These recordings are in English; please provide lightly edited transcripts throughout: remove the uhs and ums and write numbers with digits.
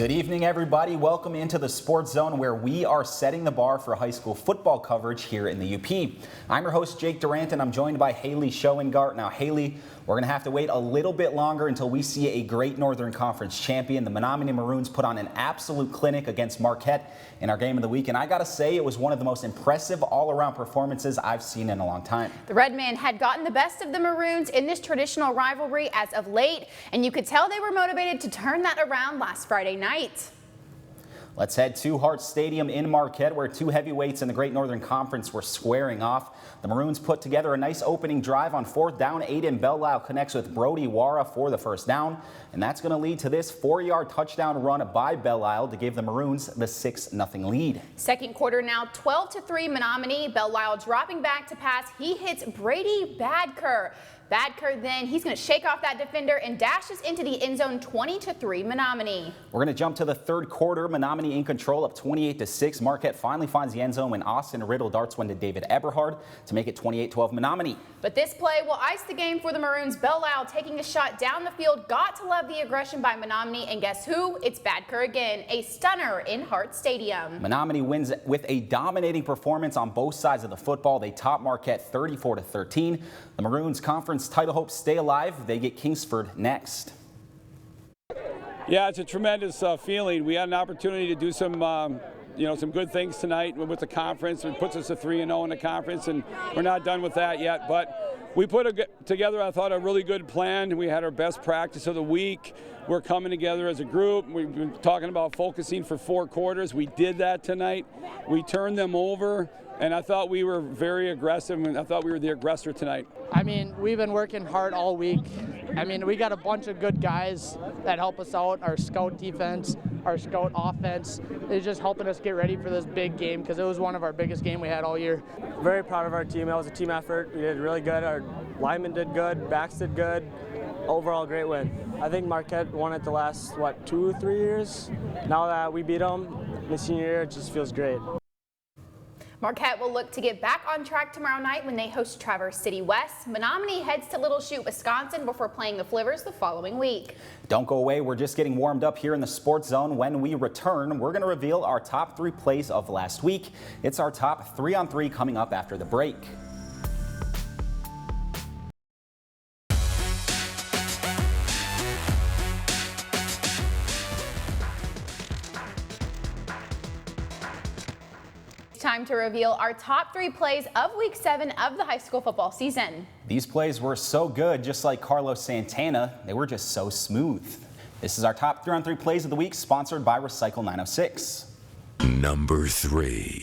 Good evening, everybody. Welcome into the Sports Zone, where we are setting the bar for high school football coverage here in the UP. I'm your host, Jake Durant, and I'm joined by Haley Schoengart. Now, Haley, we're going to have to wait a little bit longer until we see a great Northern Conference champion. The Menominee Maroons put on an absolute clinic against Marquette in our game of the week, and I got to say, it was one of the most impressive all-around performances I've seen in a long time. The Redmen had gotten the best of the Maroons in this traditional rivalry as of late, and you could tell they were motivated to turn that around last Friday night. Let's head to Hart Stadium in Marquette, where two heavyweights in the Great Northern Conference were squaring off. The Maroons put together a nice opening drive on 4th down. Aiden Belle connects with Brody Wara for the first down, and that's going to lead to this 4-yard touchdown run by Belle to give the Maroons the 6-0 lead. Second quarter now, 12-3 Menominee. Belle dropping back to pass. He hits Brady Badker. Badker then, he's going to shake off that defender and dashes into the end zone, 20-3 Menominee. We're going to jump to the third quarter. Menominee in control, up 28-6. Marquette finally finds the end zone when Austin Riddle darts one to David Eberhard to make it 28-12 Menominee. But this play will ice the game for the Maroons. Belle taking a shot down the field. Got to love the aggression by Menominee, and guess who? It's Badker again. A stunner in Hart Stadium. Menominee wins with a dominating performance on both sides of the football. They top Marquette 34-13. The Maroons conference title hopes stay alive. They get Kingsford next. Yeah, it's a tremendous feeling. We had an opportunity to do some some good things tonight with the conference. It puts us at 3-0 in the conference, and we're not done with that yet. But we put together, I thought, a really good plan. We had our best practice of the week. We're coming together as a group. We've been talking about focusing for 4 quarters. We did that tonight. We turned them over, and I thought we were very aggressive, and I thought we were the aggressor tonight. I mean, we've been working hard all week. I mean, we got a bunch of good guys that help us out. Our scout defense, our scout offense is just helping us get ready for this big game, because it was one of our biggest games we had all year. Very proud of our team. It was a team effort. We did really good. Our linemen did good. Backs did good. Overall, great win. I think Marquette won it the last, 2-3 years? Now that we beat them this senior year, it just feels great. Marquette will look to get back on track tomorrow night when they host Traverse City West. Menominee heads to Little Chute, Wisconsin before playing the Flivers the following week. Don't go away. We're just getting warmed up here in the Sports Zone. When we return, we're going to reveal our top 3 plays of last week. It's our top 3-on-3 coming up after the break. Time to reveal our top 3 plays of Week 7 of the high school football season. These plays were so good, just like Carlos Santana, they were just so smooth. This is our top 3-on-3 plays of the week, sponsored by Recycle 906. Number 3.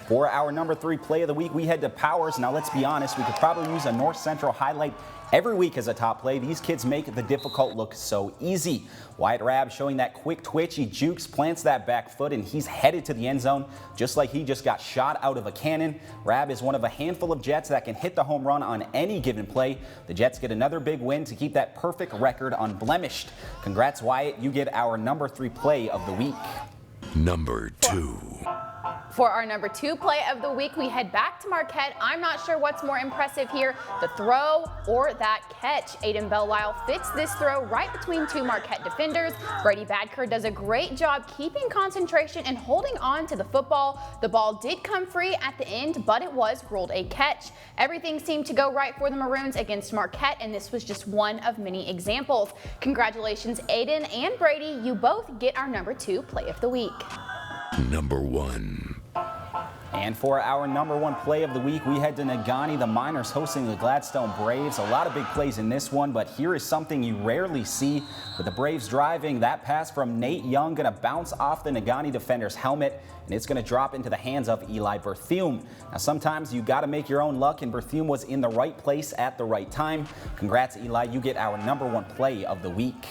For our number 3 play of the week, we head to Powers. Now, let's be honest, we could probably use a North Central highlight every week as a top play. These kids make the difficult look so easy. Wyatt Rabb showing that quick twitch. He jukes, plants that back foot, and he's headed to the end zone just like he just got shot out of a cannon. Rabb is one of a handful of Jets that can hit the home run on any given play. The Jets get another big win to keep that perfect record unblemished. Congrats, Wyatt. You get our number 3 play of the week. Number 2. For our number 2 play of the week, we head back to Marquette. I'm not sure what's more impressive here, the throw or that catch. Aiden Belle fits this throw right between 2 Marquette defenders. Brady Badker does a great job keeping concentration and holding on to the football. The ball did come free at the end, but it was ruled a catch. Everything seemed to go right for the Maroons against Marquette, and this was just one of many examples. Congratulations, Aiden and Brady. You both get our number 2 play of the week. Number 1. And for our number 1 play of the week, we head to Nagani. The Miners hosting the Gladstone Braves. A lot of big plays in this one, but here is something you rarely see. With the Braves driving, that pass from Nate Young going to bounce off the Nagani defender's helmet, and it's going to drop into the hands of Eli Berthume. Now, sometimes you got to make your own luck, and Berthume was in the right place at the right time. Congrats, Eli. You get our number 1 play of the week.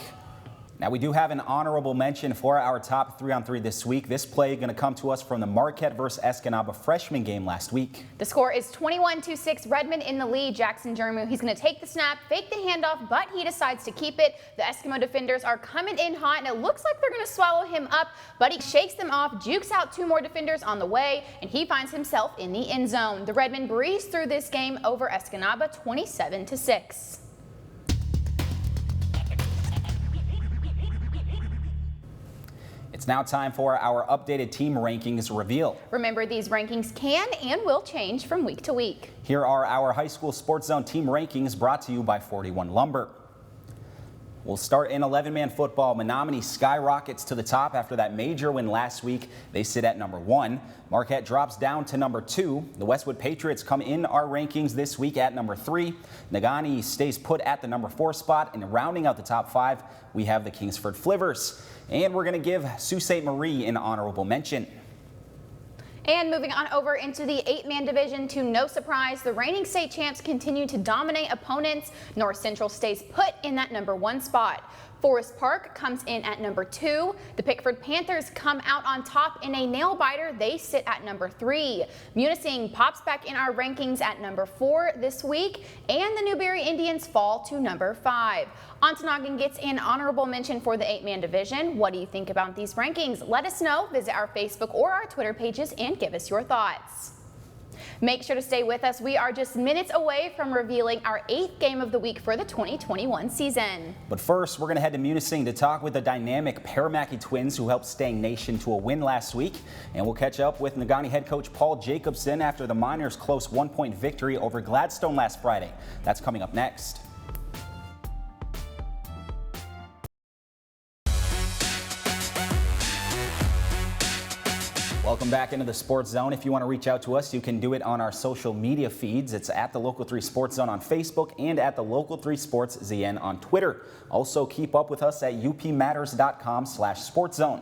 Now, we do have an honorable mention for our top 3-on-3 this week. This play going to come to us from the Marquette versus Escanaba freshman game last week. The score is 21-6, Redmond in the lead. Jackson Jermu, he's going to take the snap, fake the handoff, but he decides to keep it. The Eskimo defenders are coming in hot, and it looks like they're going to swallow him up, but he shakes them off, jukes out 2 more defenders on the way, and he finds himself in the end zone. The Redmen breeze through this game over Escanaba 27-6. It's now time for our updated team rankings reveal. Remember, these rankings can and will change from week to week. Here are our high school Sports Zone team rankings brought to you by 41 Lumber. We'll start in 11-man football. Menominee skyrockets to the top after that major win last week. They sit at number 1. Marquette drops down to number 2. The Westwood Patriots come in our rankings this week at number 3. Nagani stays put at the number 4 spot. And rounding out the top 5, we have the Kingsford Flivers. And we're going to give Sault Ste. Marie an honorable mention. And moving on over into the 8-man division, to no surprise, the reigning state champs continue to dominate opponents. North Central stays put in that number 1 spot. Forest Park comes in at number 2. The Pickford Panthers come out on top in a nail-biter. They sit at number 3. Munising pops back in our rankings at number 4 this week, and the Newberry Indians fall to number 5. Ontonagon gets an honorable mention for the 8-man division. What do you think about these rankings? Let us know. Visit our Facebook or our Twitter pages and give us your thoughts. Make sure to stay with us. We are just minutes away from revealing our 8th game of the week for the 2021 season. But first, we're going to head to Munising to talk with the dynamic Paramaki twins who helped Stang Nation to a win last week. And we'll catch up with Nagani head coach Paul Jacobson after the Miners' close 1-point victory over Gladstone last Friday. That's coming up next. Welcome back into the Sports Zone. If you want to reach out to us, you can do it on our social media feeds. It's at the Local 3 Sports Zone on Facebook and at the Local 3 Sports ZN on Twitter. Also, keep up with us at upmatters.com/sportszone.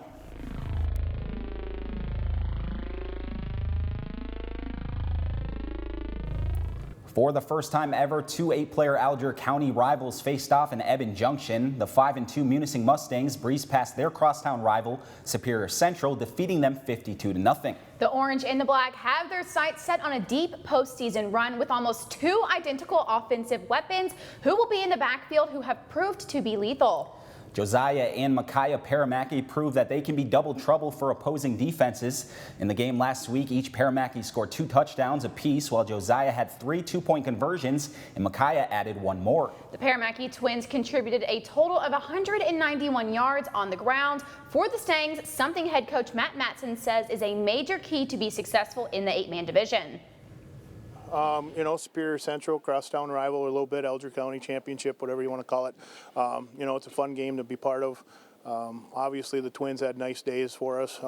For the first time ever, 2 8-player Alger County rivals faced off in Ebon Junction. The 5-2 Munising Mustangs breezed past their crosstown rival, Superior Central, defeating them 52-0. The Orange and the Black have their sights set on a deep postseason run with almost 2 identical offensive weapons who will be in the backfield who have proved to be lethal. Josiah and Micaiah Paramaki proved that they can be double trouble for opposing defenses. In the game last week, each Paramaki scored 2 touchdowns apiece, while Josiah had 3 2-point conversions and Micaiah added 1 more. The Paramaki twins contributed a total of 191 yards on the ground for the Stangs, something head coach Matt Matson says is a major key to be successful in the 8-man division. Superior Central, crosstown rival, a little bit, Alger County championship, whatever you want to call it. It's a fun game to be part of. Obviously, the Twins had nice days for us.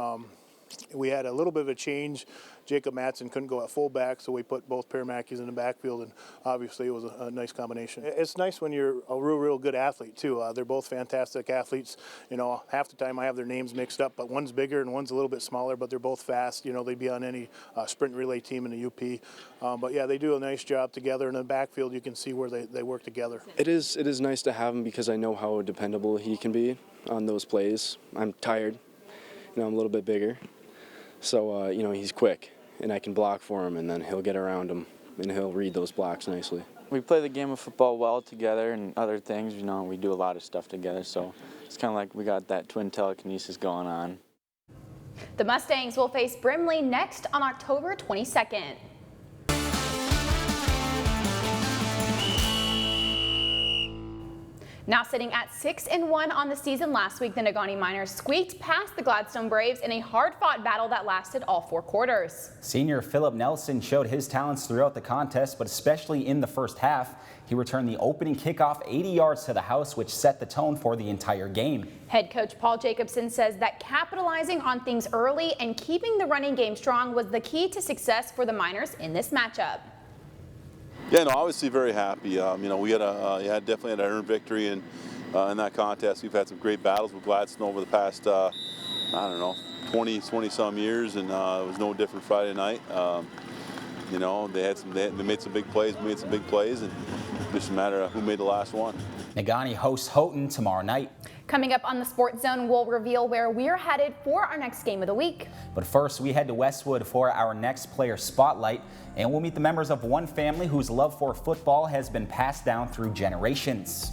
We had a little bit of a change. Jacob Matson couldn't go at fullback, so we put both Paramakis in the backfield, and obviously it was a nice combination. It's nice when you're a real good athlete, too. They're both fantastic athletes. Half the time I have their names mixed up, but one's bigger and one's a little bit smaller, but they're both fast. They'd be on any sprint relay team in the UP. But yeah, they do a nice job together. In the backfield, you can see where they work together. It is nice to have him because I know how dependable he can be on those plays. I'm tired. I'm a little bit bigger. So, he's quick, and I can block for him, and then he'll get around him, and he'll read those blocks nicely. We play the game of football well together and other things. We do a lot of stuff together, so it's kind of like we got that twin telekinesis going on. The Mustangs will face Brimley next on October 22nd. Now sitting at 6-1 on the season last week, the Nagani Miners squeaked past the Gladstone Braves in a hard-fought battle that lasted all 4 quarters. Senior Philip Nelson showed his talents throughout the contest, but especially in the first half. He returned the opening kickoff 80 yards to the house, which set the tone for the entire game. Head coach Paul Jacobson says that capitalizing on things early and keeping the running game strong was the key to success for the Miners in this matchup. Yeah, no, obviously very happy. We had definitely had an earned victory in that contest. We've had some great battles with Gladstone over the past, 20 some years, and it was no different Friday night. They made some big plays, we made some big plays, and just a matter of who made the last one. Nagani hosts Houghton tomorrow night. Coming up on the Sports Zone, we'll reveal where we're headed for our next game of the week. But first, we head to Westwood for our next player spotlight, and we'll meet the members of one family whose love for football has been passed down through generations.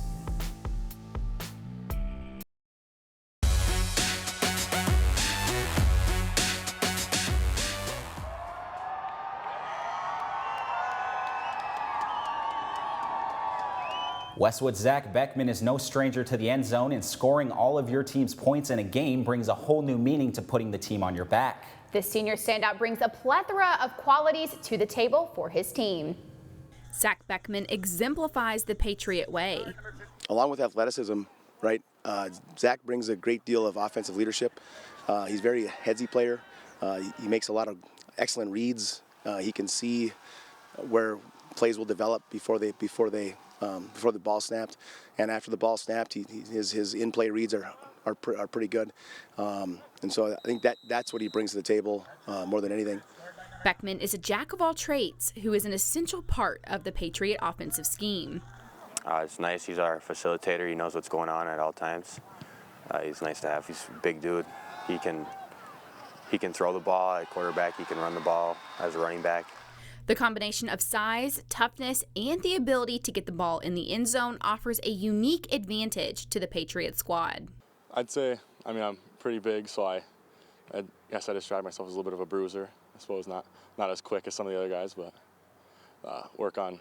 Westwood's Zach Beckman is no stranger to the end zone, and scoring all of your team's points in a game brings a whole new meaning to putting the team on your back. This senior standout brings a plethora of qualities to the table for his team. Zach Beckman exemplifies the Patriot way. Along with athleticism, right, Zach brings a great deal of offensive leadership. He's very headsy player. He makes a lot of excellent reads. He can see where plays will develop before the ball snapped, and after the ball snapped, his in-play reads are pretty good. And so I think that's what he brings to the table more than anything. Beckman is a jack of all trades who is an essential part of the Patriot offensive scheme. It's nice. He's our facilitator. He knows what's going on at all times. He's nice to have. He's a big dude. He can throw the ball at quarterback. He can run the ball as a running back. The combination of size, toughness, and the ability to get the ball in the end zone offers a unique advantage to the Patriot squad. I'd say, I'm pretty big, so I guess I describe myself as a little bit of a bruiser. I suppose not as quick as some of the other guys, but work on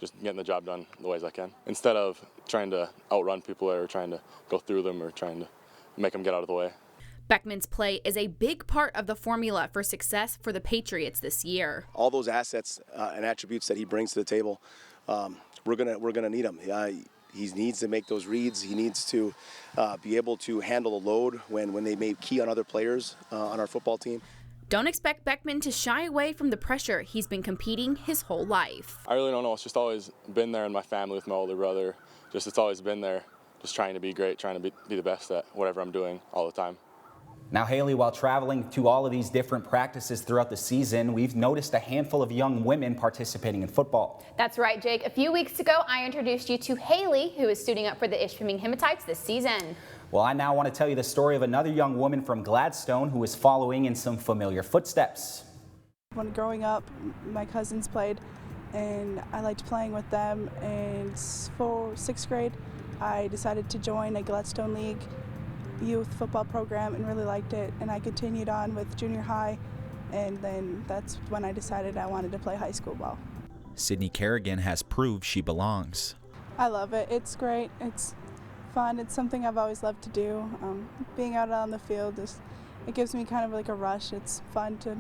just getting the job done the ways I can. Instead of trying to outrun people or trying to go through them or trying to make them get out of the way. Beckman's play is a big part of the formula for success for the Patriots this year. All those assets and attributes that he brings to the table, we're gonna need him. He needs to make those reads. He needs to be able to handle the load when they may key on other players on our football team. Don't expect Beckman to shy away from the pressure. He's been competing his whole life. I really don't know. It's just always been there in my family with my older brother. It's always been there. Just trying to be great, trying to be the best at whatever I'm doing all the time. Now, Haley, while traveling to all of these different practices throughout the season, we've noticed a handful of young women participating in football. That's right, Jake. A few weeks ago, I introduced you to Haley, who is suiting up for the Ishpeming Hematites this season. Well, I now want to tell you the story of another young woman from Gladstone who is following in some familiar footsteps. When growing up, my cousins played, and I liked playing with them. And for 6th grade, I decided to join a Gladstone League youth football program and really liked it, and I continued on with junior high, and then that's when I decided I wanted to play high school ball. Sydney Kerrigan has proved she belongs. I love it. It's great. It's fun. It's something I've always loved to do. Being out on the field, it gives me kind of like a rush. It's fun to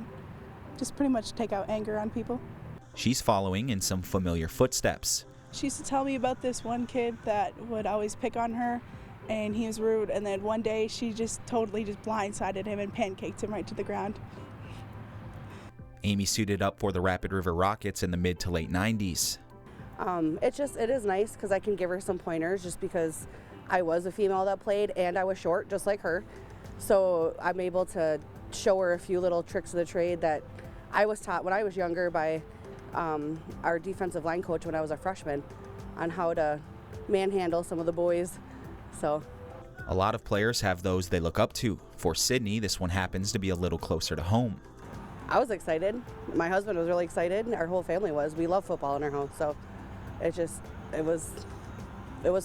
just pretty much take out anger on people. She's following in some familiar footsteps. She used to tell me about this one kid that would always pick on her, and he was rude, and then one day she just totally blindsided him and pancaked him right to the ground. Amy suited up for the Rapid River Rockets in the mid to late 90s. It is nice because I can give her some pointers just because I was a female that played and I was short just like her. So I'm able to show her a few little tricks of the trade that I was taught when I was younger by our defensive line coach when I was a freshman on how to manhandle some of the boys. So a lot of players have those they look up to. For Sydney, this one happens to be a little closer to home. I was excited. My husband was really excited. Our whole family was. We love football in our home, so it was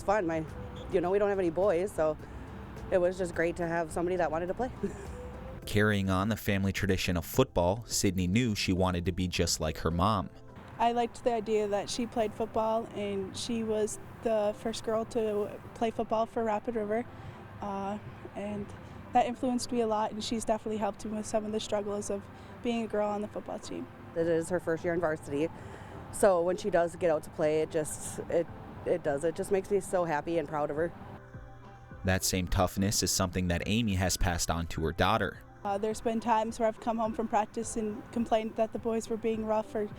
fun. We don't have any boys, so it was just great to have somebody that wanted to play. Carrying on the family tradition of football, Sydney knew she wanted to be just like her mom. I liked the idea that she played football, and she was the first girl to play football for Rapid River, and that influenced me a lot, and she's definitely helped me with some of the struggles of being a girl on the football team. It is her first year in varsity, so when she does get out to play, it just makes me so happy and proud of her. That same toughness is something that Amy has passed on to her daughter. There's been times where I've come home from practice and complained that the boys were being rough or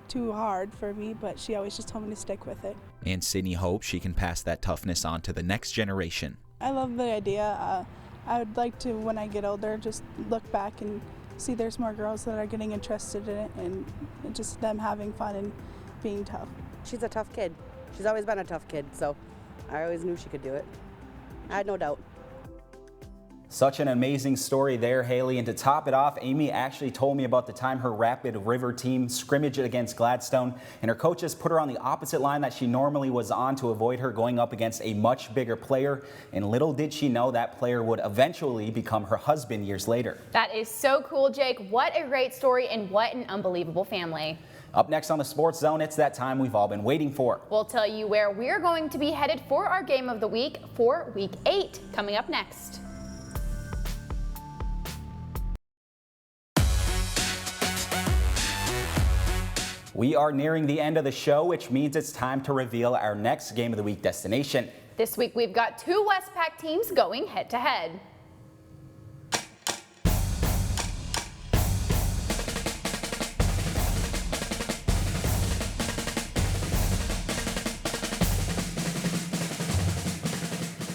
too hard for me, but she always just told me to stick with it. And Sydney hopes she can pass that toughness on to the next generation. I love the idea. I would like to, when I get older, just look back and see there's more girls that are getting interested in it and just them having fun and being tough. She's a tough kid. She's always been a tough kid, so I always knew she could do it. I had no doubt. Such an amazing story there, Haley. And to top it off, Amy actually told me about the time her Rapid River team scrimmaged against Gladstone, and her coaches put her on the opposite line that she normally was on to avoid her going up against a much bigger player. And little did she know that player would eventually become her husband years later. That is so cool, Jake. What a great story and what an unbelievable family. Up next on the Sports Zone, it's that time we've all been waiting for. We'll tell you where we're going to be headed for our game of the week for Week 8, coming up next. We are nearing the end of the show, which means it's time to reveal our next game of the week destination. This week we've got 2 Westpac teams going head-to-head.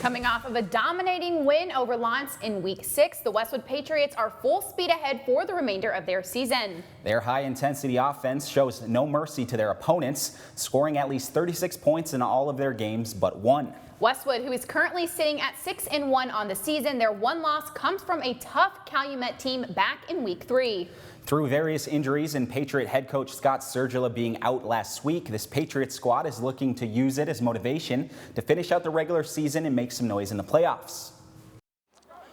Coming off of a dominating win over Lance in Week 6, the Westwood Patriots are full speed ahead for the remainder of their season. Their high-intensity offense shows no mercy to their opponents, scoring at least 36 points in all of their games but one. Westwood, who is currently sitting at 6-1 on the season, their one loss comes from a tough Calumet team back in Week 3. Through various injuries and Patriot head coach Scott Sergila being out last week, this Patriot squad is looking to use it as motivation to finish out the regular season and make some noise in the playoffs.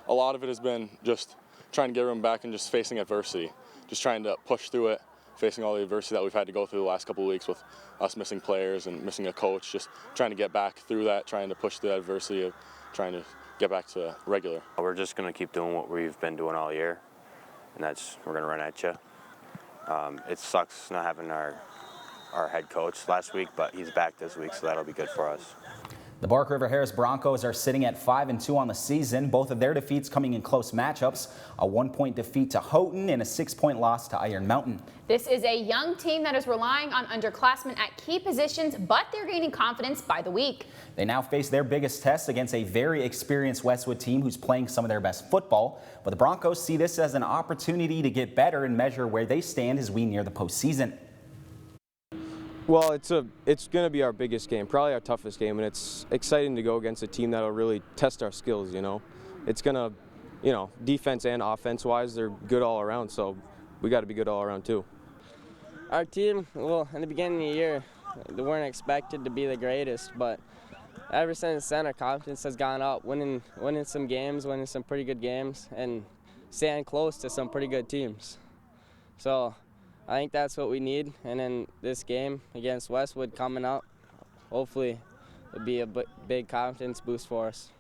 A lot of it has been just trying to get everyone back and just facing adversity, just trying to push through it, facing all the adversity that we've had to go through the last couple of weeks with us missing players and missing a coach, just trying to get back through that, trying to push through that adversity of trying to get back to regular. We're just going to keep doing what we've been doing all year, and that's we're going to run at you. It sucks not having our head coach last week, but he's back this week, so that'll be good for us. The Bark River Harris Broncos are sitting at 5-2 on the season, both of their defeats coming in close matchups, a 1-point defeat to Houghton and a 6-point loss to Iron Mountain. This is a young team that is relying on underclassmen at key positions, but they're gaining confidence by the week. They now face their biggest test against a very experienced Westwood team who's playing some of their best football, but the Broncos see this as an opportunity to get better and measure where they stand as we near the postseason. Well, it's going to be our biggest game, probably our toughest game, and it's exciting to go against a team that'll really test our skills, you know. It's going to, defense and offense-wise, they're good all around, so we got to be good all around too. Our team, well, in the beginning of the year, they weren't expected to be the greatest, but ever since then, our confidence has gone up, winning some games, winning some pretty good games, and staying close to some pretty good teams. So I think that's what we need, and then this game against Westwood coming up, hopefully it'll be a big confidence boost for us.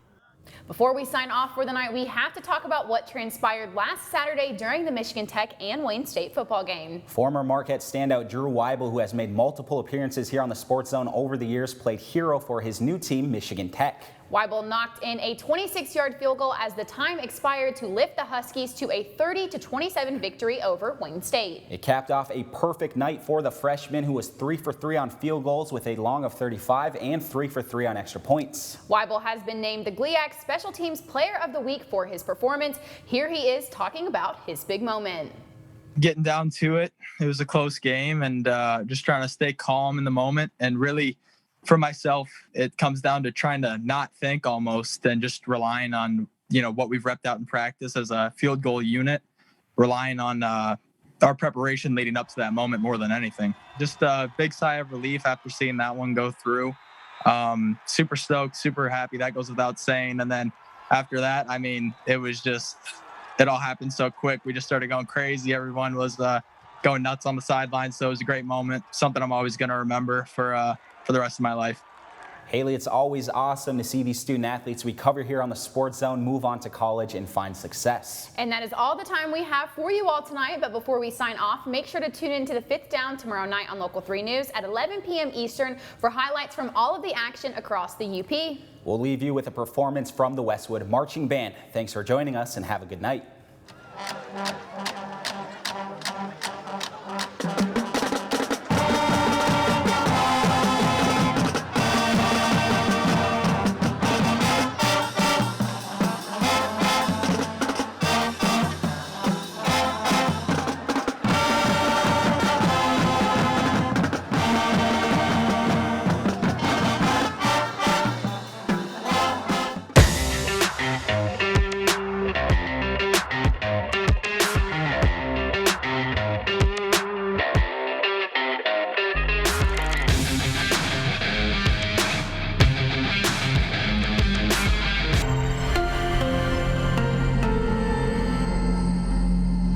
Before we sign off for the night, we have to talk about what transpired last Saturday during the Michigan Tech and Wayne State football game. Former Marquette standout Drew Weibel, who has made multiple appearances here on the Sports Zone over the years, played hero for his new team, Michigan Tech. Weibel knocked in a 26-yard field goal as the time expired to lift the Huskies to a 30-27 victory over Wayne State. It capped off a perfect night for the freshman, who was 3 for 3 on field goals with a long of 35 and 3 for 3 on extra points. Weibel has been named the GLIAC Special Teams Player of the Week for his performance. Here he is talking about his big moment. Getting down to it, it was a close game, and just trying to stay calm in the moment, and really, for myself, it comes down to trying to not think almost and just relying on, what we've repped out in practice as a field goal unit, relying on our preparation leading up to that moment more than anything. Just a big sigh of relief after seeing that one go through. Super stoked, super happy. That goes without saying. And then after that, it was just, it all happened so quick. We just started going crazy. Everyone was going nuts on the sidelines. So it was a great moment, something I'm always going to remember for the rest of my life. Haley, it's always awesome to see these student athletes we cover here on the Sports Zone move on to college and find success. And that is all the time we have for you all tonight. But before we sign off, make sure to tune in to the Fifth Down tomorrow night on Local 3 News at 11 p.m. Eastern for highlights from all of the action across the UP. We'll leave you with a performance from the Westwood Marching Band. Thanks for joining us and have a good night.